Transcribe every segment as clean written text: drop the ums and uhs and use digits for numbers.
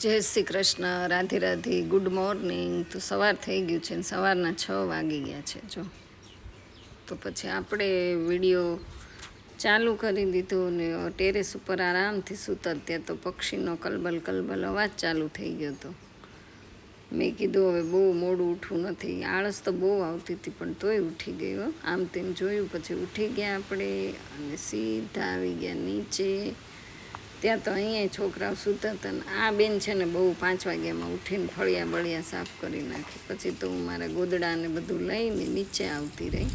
જય Shri Krishna, Radhe Radhe, good morning. તો સવાર થઈ ગયું છે ને સવારના 6 વાગી ગયા છે. જો તો પછી આપણે વિડીયો ચાલુ કરી દીધો ને ટેરેસ ઉપર આરામથી સૂતા ત્યાં તો પક્ષીનો કલબલ કલબલ અવાજ ચાલુ થઈ ગયો હતો. મેં કીધું હવે બહુ મોડું ઉઠવું નથી. આળસ તો બહુ આવતી હતી પણ તોય ઉઠી ગયો. આમ તેમ જોયું પછી ઉઠી ગયા આપણે અને સીધા આવી ગયા નીચે. ત્યાં તો અહીંયા છોકરાઓ સૂતા હતા ને આ બેન છે ને બહુ 5 વાગ્યામાં ઉઠીને ફળિયા બળિયા સાફ કરી નાખી. પછી તો હું મારા ગોદડાને બધું લઈને નીચે આવતી રહી.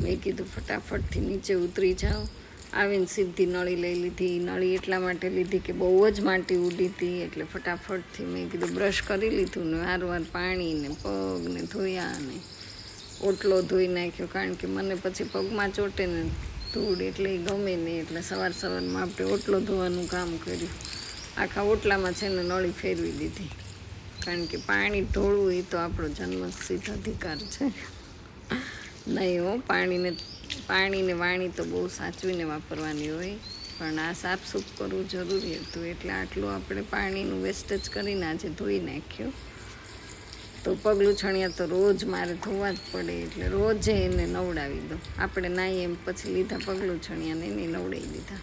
મેં કીધું ફટાફટથી નીચે ઉતરી જાઉં. આવીને સીધી નળી લઈ લીધી. નળી એટલા માટે લીધી કે બહુ જ માટી ઉડી હતી એટલે ફટાફટથી મેં કીધું બ્રશ કરી લીધું ને વારવાર પાણીને પગને ધોયા ને ઓટલો ધોઈ નાખ્યો. કારણ કે મને પછી પગમાં ચોટે ને ધૂળ એટલે ગમે નહીં એટલે સવારમાં આપણે ઓટલો ધોવાનું કામ કર્યું. આખા ઓટલામાં છે ને નળી ફેરવી દીધી. કારણ કે પાણી ઢોળવું એ તો આપણો જન્મસિદ્ધ અધિકાર છે. નહીં હો, પાણીને વાણી તો બહુ સાચવીને વાપરવાની હોય પણ આ સાફસૂફ કરવું જરૂરી હતું એટલે આટલું આપણે પાણીનું વેસ્ટેજ કરીને આજે ધોઈ નાખ્યું. તો પગલું છણિયા તો રોજ મારે ધોવા જ પડે એટલે રોજે એને નવડાવી દો. આપણે નાહીએ એમ પછી લીધા પગલું છણિયાને એને નવડાવી દીધા.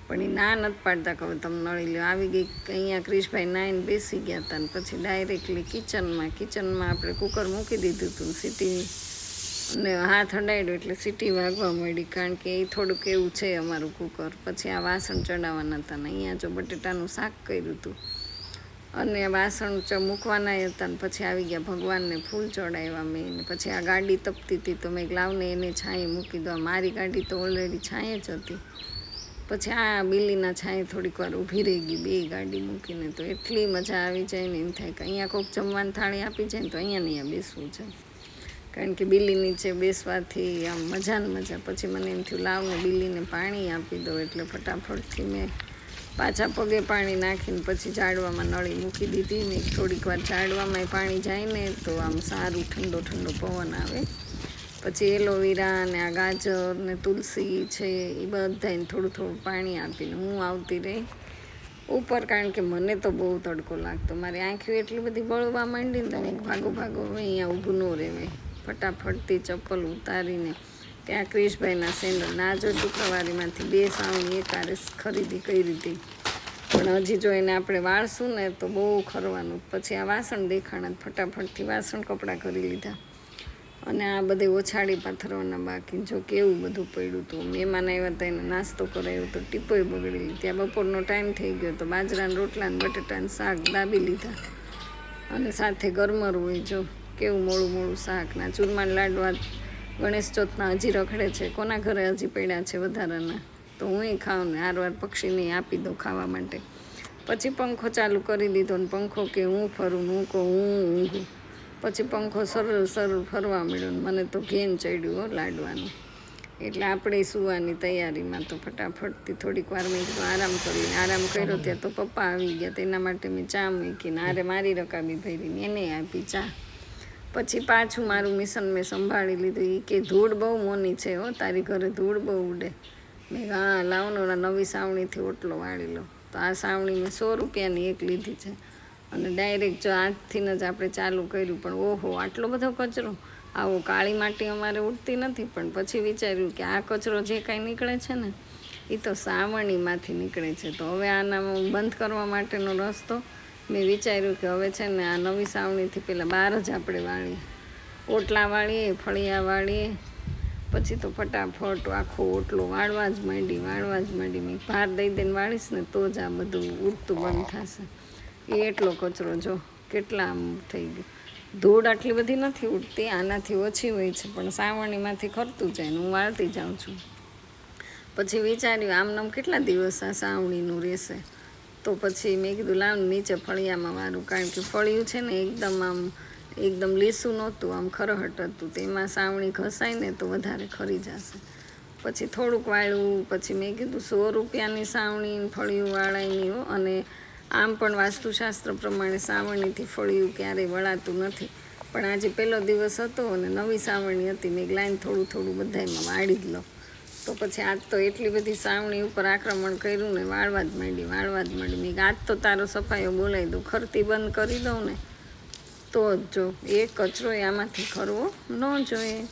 પણ એ ના નથી પાડતા કે હવે તમે નળી લો. આવી ગઈ અહીંયા ક્રિશભાઈ નાહીને બેસી ગયા હતા ને પછી ડાયરેક્ટલી કિચનમાં આપણે કુકર મૂકી દીધું હતું સીટી અને હાથ અડાડ્યો એટલે સીટી વાગવા મળી. કારણ કે એ થોડુંક એવું છે અમારું કુકર. પછી આ વાસણ ચડાવવાના હતા ને અહીંયા જો બટેટાનું શાક કર્યું હતું અને વાસણ મૂકવાના હતા ને પછી આવી ગયા ભગવાનને ફૂલ ચડાવ્યા મેં. પછી આ ગાડી તપતી હતી તો મેં લાવને એને છાંયે મૂકી દો. મારી ગાડી તો ઓલરેડી છાંયે જ હતી. પછી આ બિલ્લીના છાંયે થોડીક વાર ઊભી રહી ગઈ બે ગાડી મૂકીને. તો એટલી મજા આવી જાય ને એમ થાય કે અહીંયા કોઈક જમવાની થાળી આપી જાય ને તો અહીંયા ને અહીંયા બેસવું છે. કારણ કે બિલ્લી નીચે બેસવાથી આમ મજા ને મજા. પછી મને એમ થયું લાવને બિલ્લીને પાણી આપી દો એટલે ફટાફટથી મેં પાછા પગે પાણી નાખીને પછી ઝાડવામાં નળી મૂકી દીધી ને થોડીક વાર ઝાડવામાં પાણી જાય ને તો આમ સારું ઠંડો પવન આવે. પછી એલોવેરા ને આ ગાજર ને તુલસી છે એ બધાને થોડું પાણી આપીને હું આવતી રહી ઉપર. કારણ કે મને તો બહુ તડકો લાગતો. મારી આંખીઓ એટલી બધી બળવા માંડી ને તમે ભાગો હવે અહીંયા ઊભું ન રહેવાય. ફટાફટથી ચપ્પલ ઉતારીને ત્યાં ક્રિશભાઈના સેન્ડલ ના જો શુક્રવારીમાંથી 2 સાવણી એકારે ખરીદી કરી હતી. પણ હજી જો એને આપણે વાળશું ને તો બહુ ખરવાનું. પછી આ વાસણ દેખાણા ફટાફટથી વાસણ કપડાં કરી લીધા અને આ બધે ઓછાડી પાથરવાના બાકી. જો કેવું બધું પડ્યું હતું. મહેમાન આવ્યા હતા એને નાસ્તો કરાવ્યો તો ટીપોય બગડેલી. ત્યાં બપોરનો ટાઈમ થઈ ગયો તો બાજરાના રોટલા ને બટેટાનું શાક દાબી લીધા અને સાથે ગરમર હોય. જો કેવું મોડું શાક ના ચૂરમાના લાડવા ગણેશ ચોથના હજી રખડે છે. કોના ઘરે હજી પડ્યા છે વધારાના તો હું ખાઉં ને હારવાર પક્ષીને આપી દઉં ખાવા માટે. પછી પંખો ચાલુ કરી દીધો ને પંખો કે હું ફરું હું કહું હું ઊંઘું. પછી પંખો સરળ ફરવા મળ્યો ને મને તો ઘેન ચડ્યું હો લાડવાનું. એટલે આપણે સૂવાની તૈયારીમાં તો ફટાફટથી થોડીક વાર મેં કીધું આરામ કર્યો. ત્યાં તો પપ્પા આવી ગયા. તેના માટે મેં ચા મૂકીને આરે મારી રકાબી ભરીને એને આપી ચા. પછી પાછું મારું મિશન મેં સંભાળી લીધું. એ કે ધૂળ બહુ મોની છે હો, તારી ઘરે ધૂળ બહુ ઉડે. મેં હા લાવનો નવી સાવણીથી ઓટલો વાળી લો. તો આ સાવણી મેં 100 રૂપિયાની એક લીધી છે અને ડાયરેક્ટ જો આજથી જ આપણે ચાલુ કર્યું. પણ ઓહો આટલો બધો કચરો. આવો કાળી માટી અમારે ઉડતી નથી. પણ પછી વિચાર્યું કે આ કચરો જે કાંઈ નીકળે છે ને એ તો સાવણીમાંથી નીકળે છે. તો હવે આના બંધ કરવા માટેનો રસ્તો મેં વિચાર્યું કે હવે છે ને આ નવી સાવણીથી પહેલાં બહાર જ આપણે વાળીએ. ઓટલા વાળીએ, ફળિયા વાળીએ. પછી તો ફટાફટ આખો ઓટલો વાળવા જ માંડી. મેં ભાર દઈને વાળીશ ને તો જ આ બધું ઉડતું બંધ થશે. એ એટલો કચરો જો કેટલા આમ થઈ ગયું. ધૂળ આટલી બધી નથી ઉડતી, આનાથી ઓછી હોય છે પણ સાવણીમાંથી ખરતું જાય ને હું વાળતી જાઉં છું. પછી વિચાર્યું આમ કેટલા દિવસ આ સાવણીનું રહેશે. તો પછી મેં કીધું લાવ નીચે ફળિયામાં વાળું. કારણ કે ફળિયું છે ને એકદમ લીસું નહોતું, આમ ખરહટ હતું. તેમાં સાવણી ઘસાય ને તો વધારે ખરી જશે. પછી થોડુંક વાળ્યું. પછી મેં કીધું 100 રૂપિયાની સાવણી ફળિયું વાળાયની હો. અને આમ પણ વાસ્તુશાસ્ત્ર પ્રમાણે સાવણીથી ફળિયું ક્યારેય વળાતું નથી. પણ આજે પહેલો દિવસ હતો અને નવી સાવણી હતી. મેં લાઈન થોડું બધામાં વાળી જ લો. તો પછી આજ તો એટલી બધી સાવણી ઉપર આક્રમણ કર્યું ને વાળવા જ માંડી મેં આજ તો તારો સફાઈઓ બોલાવી દઉં, ખરતી બંધ કરી દઉં ને તો જ જો એક કચરો આમાંથી કરવો ન જોઈએ.